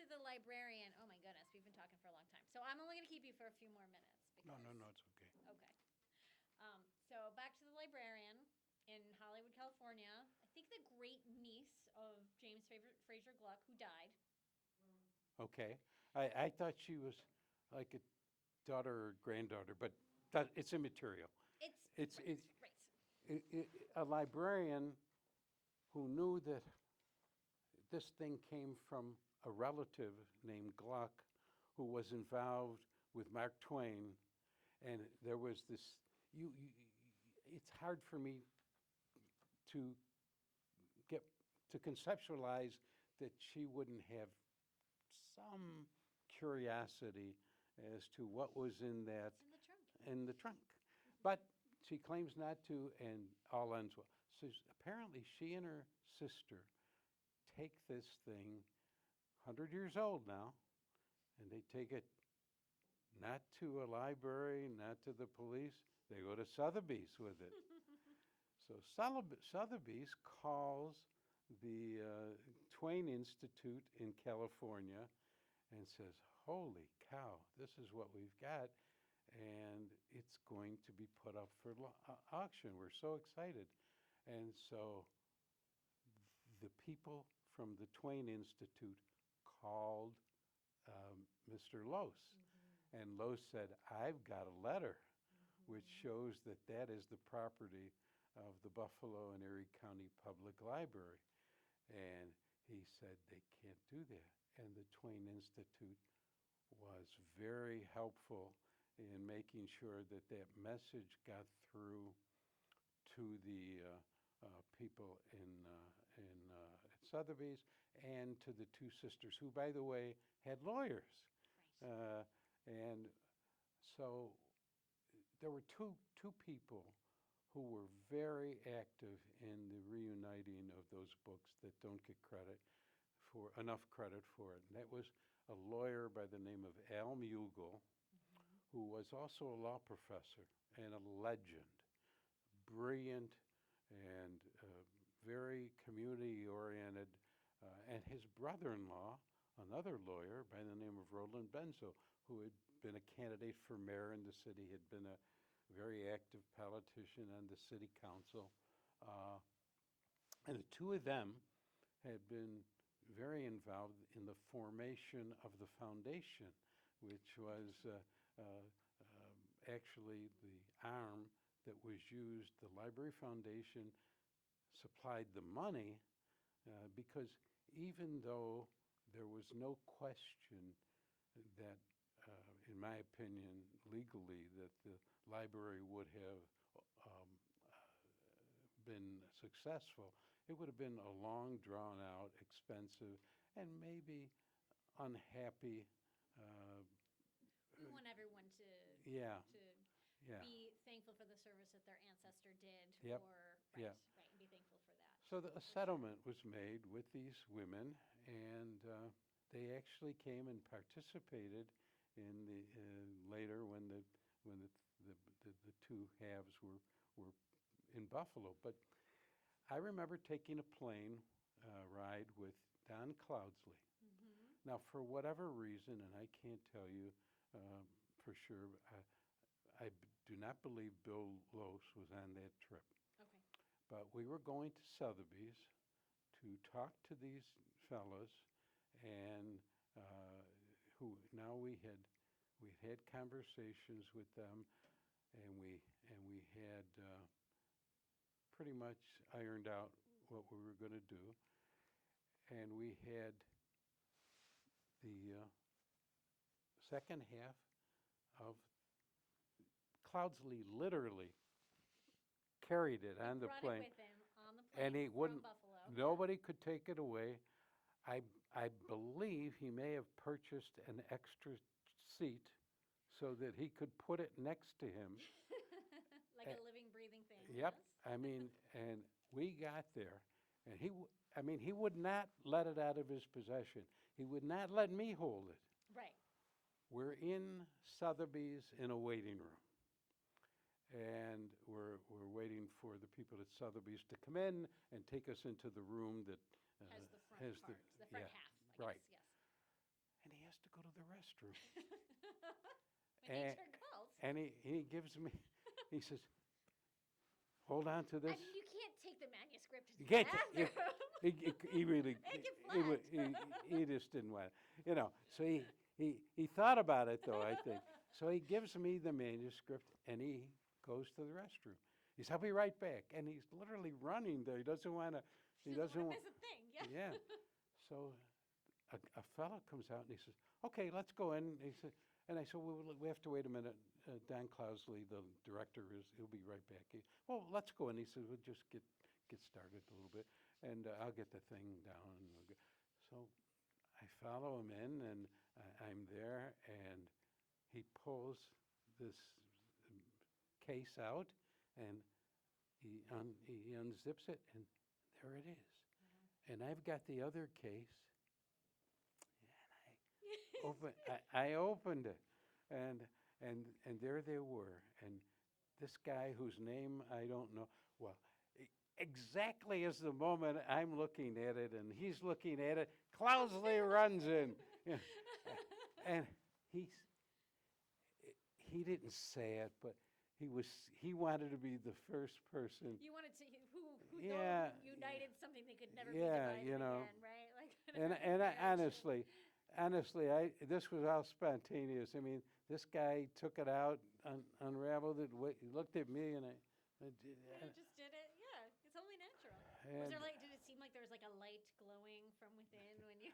the librarian. Oh my goodness, we've been talking for a long time. So I'm only going to keep you for a few more minutes. No, it's okay. Okay. So back to the librarian in Hollywood, California. I think the great niece of James Fraser Gluck, who died. Okay. I thought she was like a daughter or granddaughter, but it's immaterial. It's right. A librarian who knew that this thing came from a relative named Gluck who was involved with Mark Twain, and there was this, it's hard for me to conceptualize that she wouldn't have some curiosity as to what was in that In the trunk. But she claims not to, and all ends well. So apparently she and her sister take this thing, 100 years old now, and they take it not to a library, not to the police. They go to Sotheby's with it. So Sotheby's calls the Twain Institute in California and says, holy cow, this is what we've got, and it's going to be put up for auction. We're so excited. And so the people from the Twain Institute called Mr. Lose. And Lose said, I've got a letter which shows that that is the property of the Buffalo and Erie County Public Library. And he said, they can't do that. And the Twain Institute was very helpful in making sure that that message got through to the people at Sotheby's and to the two sisters, who, by the way, had lawyers. Right. And so there were two people who were very active in the reuniting of those books that don't get enough credit for it. And that was a lawyer by the name of Al Mugel, who was also a law professor and a legend, brilliant and very community-oriented, and his brother-in-law, another lawyer by the name of Roland Benzo, who had been a candidate for mayor in the city, had been a very active politician on the city council. And the two of them had been very involved in the formation of the foundation, which was actually the arm that was used. The Library Foundation supplied the money because even though there was no question that, in my opinion, legally, that the library would have been successful, it would have been a long, drawn-out, expensive, and maybe unhappy. We want everyone to be thankful for the service that their ancestor did. Yep. Right, and be thankful for that. So a settlement was made with these women, and they actually came and participated in the later when the two halves were in Buffalo. But I remember taking a plane ride with Don Cloudsley. Now, for whatever reason, and I can't tell you for sure, I do not believe Bill Lose was on that trip. Okay. But we were going to Sotheby's to talk to these fellows, and who now we had conversations with them, and we had pretty much ironed out what we were going to do, and we had the second half of Cloudsley literally carried it on the Brought plane. it with him on the plane And he wouldn't, from Buffalo. nobody could take it away. I believe he may have purchased an extra seat so that he could put it next to him. Like a living, breathing thing. Yep. Yes? I mean, and we got there, and he would not let it out of his possession. He would not let me hold it. Right. We're in Sotheby's in a waiting room, and we're waiting for the people at Sotheby's to come in and take us into the room that Has the front has part, the front half, I guess, right. yes. and he has to go to the restroom. When nature calls. And he gives me, he says, hold on to this. I mean, you can't take the manuscript to You the can't bathroom. he really, Make it he just didn't want it, So he thought about it though, I think. So he gives me the manuscript and he goes to the restroom. He says, I'll be right back. And he's literally running there. He doesn't want to, He doesn't want to miss a thing. Yeah. yeah. So a fellow comes out and he says, okay, let's go in. He said, and I said, well, we have to wait a minute. Dan Clousley, the director, he'll be right back. Well, let's go in. He said, we'll just get started a little bit, and I'll get the thing down. And we'll go. So I follow him in, and I'm there, and he pulls this case out, and he unzips it, and there it is. And I've got the other case, and I opened it, and there they were. And this guy whose name I don't know, well, exactly as the moment I'm looking at it and he's looking at it, Clousley runs in. And he didn't say it, but he wanted to be the first person. You wanted to who Yeah. united something that could never Yeah, be divided again, right? Like And honestly, this was all spontaneous. I mean, this guy took it out, unraveled it, he looked at me, and I you just did it. Yeah, it's only natural. And Did it seem like there was like a light glowing from within when you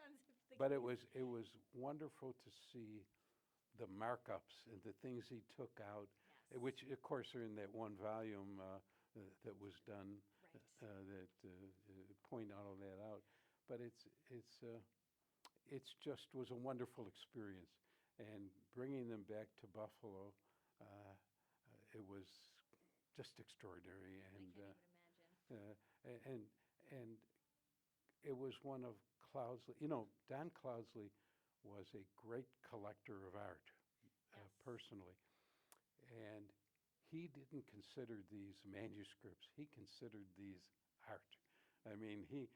unzipped the but case? it was wonderful to see the markups and the things he took out, Yes. which of course are in that one volume that was done Right. that point all of that out. But it's just was a wonderful experience, and bringing them back to Buffalo, it was just extraordinary, I and can't even imagine. and it was one of Clousley. Don Clousley was a great collector of art, Yes. personally, and he didn't consider these manuscripts. He considered these art. I mean, the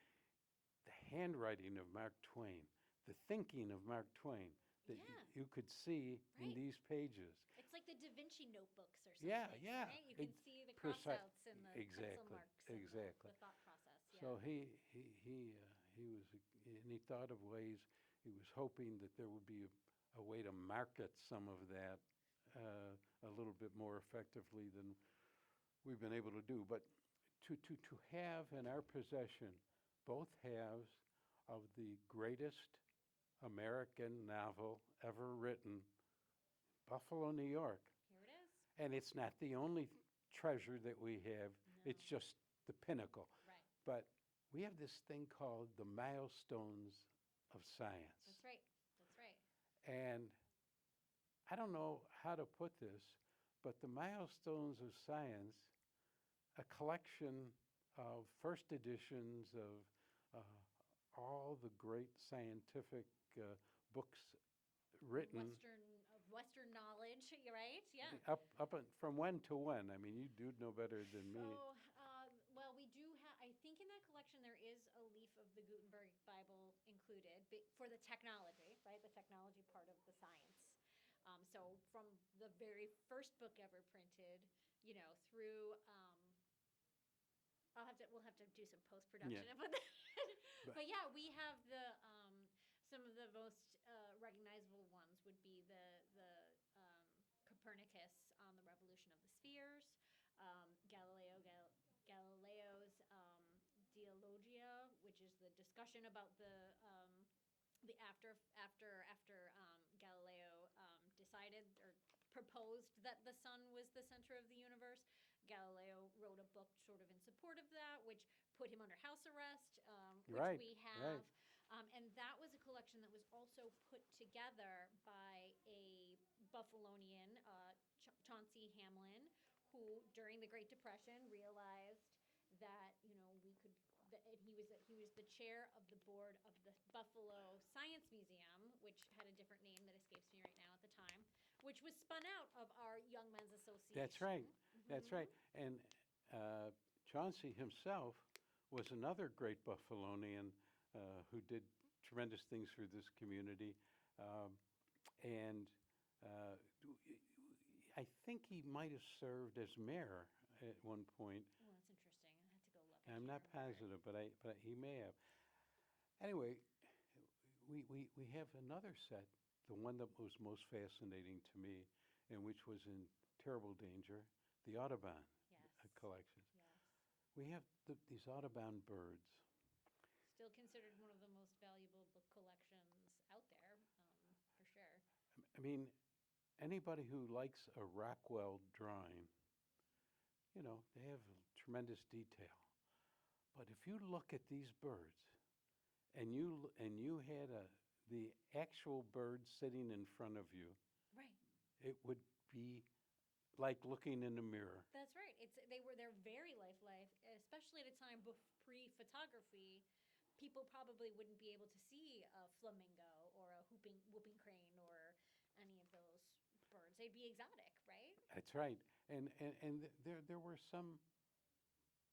handwriting of Mark Twain, the thinking of Mark Twain that Yeah. you could see in Right. these pages. It's like the Da Vinci notebooks or something. Yeah. Right? You can see the Preci- crossouts and the pencil exactly, marks and exactly. the thought process. Yeah. So he was, and he thought of ways. He was hoping that there would be a way to market some of that a little bit more effectively than we've been able to do. But to have in our possession both halves of the greatest American novel ever written, Buffalo, New York. Here it is. And it's not the only treasure that we have. No. It's just the pinnacle. Right. But we have this thing called the milestones of science. That's right. That's right. And I don't know how to put this, but the milestones of science, a collection of first editions of all the great scientific books written Western knowledge, right? Yeah. from when to when? I mean, you do know better than me. So, well, we do have, I think in that collection there is a leaf of the Gutenberg Bible included for the technology, right? The technology part of the science. So from the very first book ever printed, through, we'll have to do some post-production. Yeah. But yeah, we have some of the most recognizable ones would be the Copernicus on the revolution of the spheres, Galileo's Dialogia, which is the discussion about the after Galileo decided or proposed that the sun was the center of the universe. Galileo wrote a book sort of in support of that, which put him under house arrest, which Right, we have. right. And that was a collection that was also put together by a Buffalonian, Chauncey Hamlin, who during the Great Depression realized that we could. And he was the chair of the board of the Buffalo Science Museum, which had a different name that escapes me right now at the time, which was spun out of our Young Men's Association. That's right. Mm-hmm. That's right. And Chauncey himself was another great Buffalonian who did tremendous things for this community. And I think he might have served as mayor at one point. Oh, that's interesting. I have to go look. I'm not positive, but he may have. Anyway, we have another set, the one that was most fascinating to me, and which was in terrible danger, the Audubon collections. Yes. We have these Audubon birds. Still considered one of the most valuable book collections out there, for sure. I mean, anybody who likes a Rockwell drawing, you know, they have tremendous detail. But if you look at these birds, and you had the actual bird sitting in front of you, Right. it would be like looking in a mirror. That's right. They're very lifelike, especially at a time pre-photography. People probably wouldn't be able to see a flamingo or a whooping crane or any of those birds. They'd be exotic, right? That's right. And there were some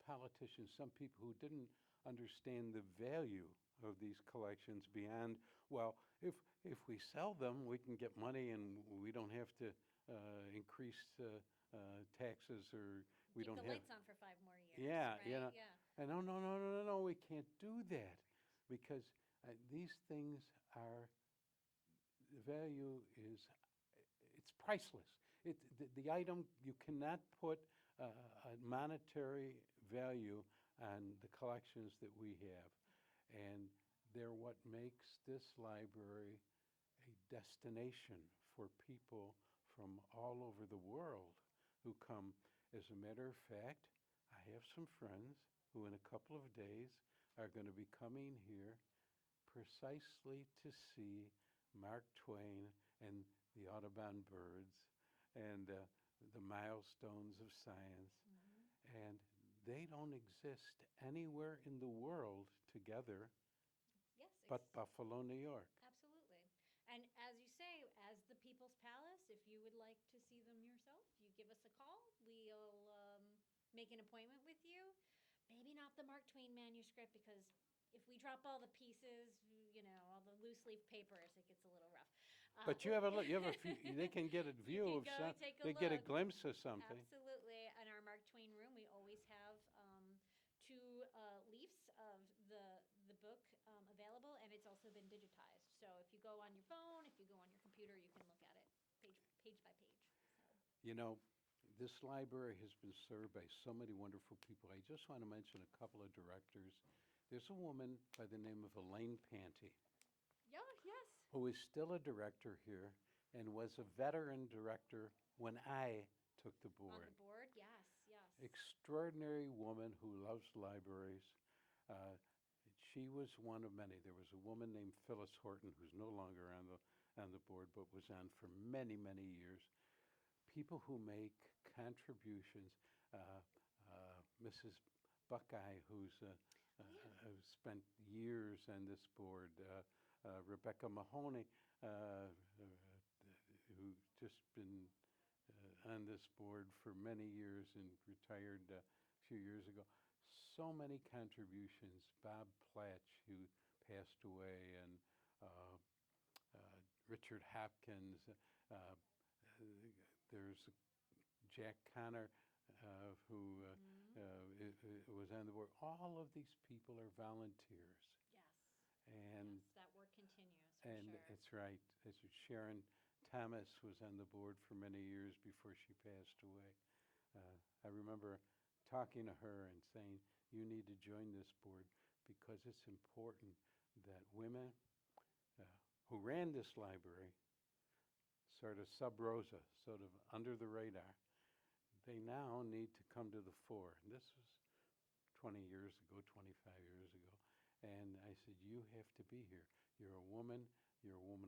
politicians, some people who didn't understand the value of these collections beyond, well, if we sell them, we can get money and we don't have to increase taxes, or we Keep don't the have... lights on for 5 more years. Yeah, right? you know. Yeah. And no, we can't do that, because these things are, the value is, it's priceless. The item, you cannot put a monetary value on the collections that we have. And they're what makes this library a destination for people from all over the world who come. As a matter of fact, I have some friends who in a couple of days are going to be coming here precisely to see Mark Twain and the Audubon birds and the milestones of science. Mm-hmm. And they don't exist anywhere in the world together. Yes. But Buffalo, New York. Absolutely. And as you say, as the People's Palace, if you would like to see them yourself, you give us a call. We'll make an appointment with you. Maybe not the Mark Twain manuscript, because if we drop all the pieces, you know, all the loose leaf papers, it gets a little rough. But you have a look. You have a few. They can get a view of something. They get a glimpse of something. Absolutely. In our Mark Twain room, we always have 2 leafs of the book available, and it's also been digitized. So if you go on your phone, if you go on your computer, you can look at it page by page. So. You know, this library has been served by so many wonderful people. I just want to mention a couple of directors. There's a woman by the name of Elaine Panty. Yeah, yes. Who is still a director here and was a veteran director when I took the board. On the board, yes. Extraordinary woman who loves libraries. She was one of many. There was a woman named Phyllis Horton, who's no longer on the board, but was on for many, many years. People who make contributions. Mrs. Buckeye, who's spent years on this board. Rebecca Mahoney, who's just been on this board for many years and retired a few years ago. So many contributions. Bob Platch, who passed away, and Richard Hopkins. There's Jack Connor, who was on the board. All of these people are volunteers. Yes. And yes, that work continues, and sure. It's right. Sharon Thomas was on the board for many years before she passed away. I remember talking to her and saying, you need to join this board, because it's important that women who ran this library, sort of sub rosa, sort of under the radar, they now need to come to the fore. And this was 20 years ago, 25 years ago. And I said, you have to be here. You're a woman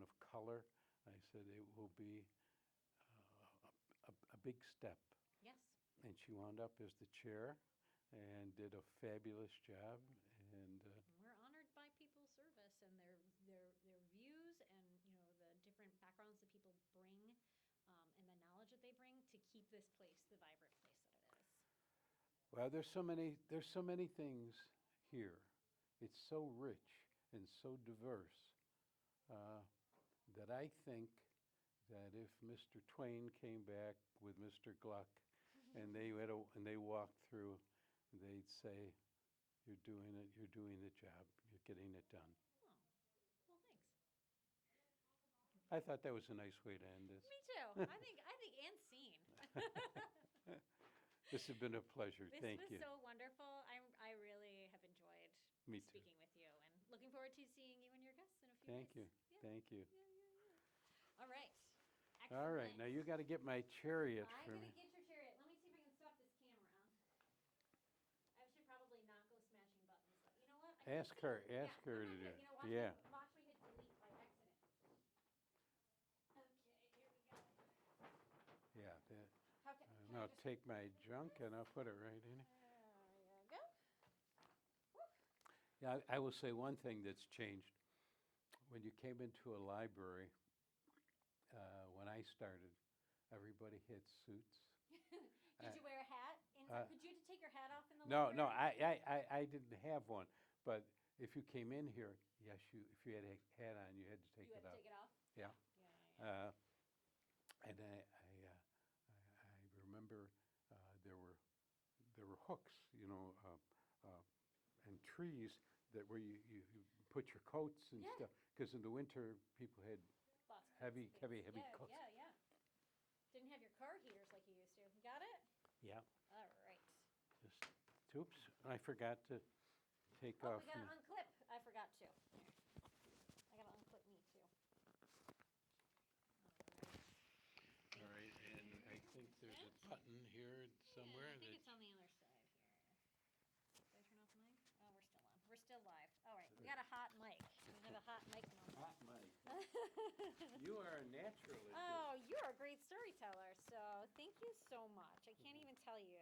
of color. I said, it will be a big step. Yes. And she wound up as the chair and did a fabulous job. And we're honored by people's service and their views, and the different backgrounds that people bring, and the knowledge that they bring to keep this place the vibrant place that it is. Well, there's so many things here. It's so rich, and so diverse that I think that if Mr. Twain came back with Mr. Gluck and they walked through, they'd say, you're doing the job, you're getting it done. Oh, well, thanks. I thought that was a nice way to end this. Me too. I think and scene. This has been a pleasure. This Thank was you. so wonderful. I really have enjoyed Me too. speaking with you, and looking forward to seeing you and your guests in a few Thank you. days. Yeah. Thank you. Yeah. All right. All right, now you got to get my chariot I'm for gonna me. get your chariot. Let me see if I can stop this camera. I should probably not go smashing buttons, but you know what? I Ask can- her yeah, to I'm do not it. gonna- watch Yeah. me, watch me hit delete by accident. Okay, here we go. Yeah. How can And I I'll just- take my junk and I'll put it right in it. There you go. Yeah, I will say one thing that's changed. When you came into a library, when I started, everybody had suits. Did you wear a hat? Could you take your hat off in the No, library? I didn't have one. But if you came in here, yes, if you had a hat on, you had to take You it had to off. take it off? Yeah. Yeah. And I remember there were hooks, and trees that where you put your coats and Yeah. stuff. Because in the winter, people had Lots of heavy yeah, coats. Yeah. Didn't have your car heaters like you used to. You got it? Yeah. All right. Just, oops, I forgot to take Oh, off. we gotta unclip. I forgot to. Here. I gotta unclip me too. All right, and I think there's a button here somewhere. Yeah, I think that- it's on the other side here. Did I turn off the mic? Oh, we're still on. We're still live. All right, we got a hot mic. We have a hot mic moment. Hot mic. You are a natural at this. Oh, you're a great storyteller. So thank you so much. I can't even tell you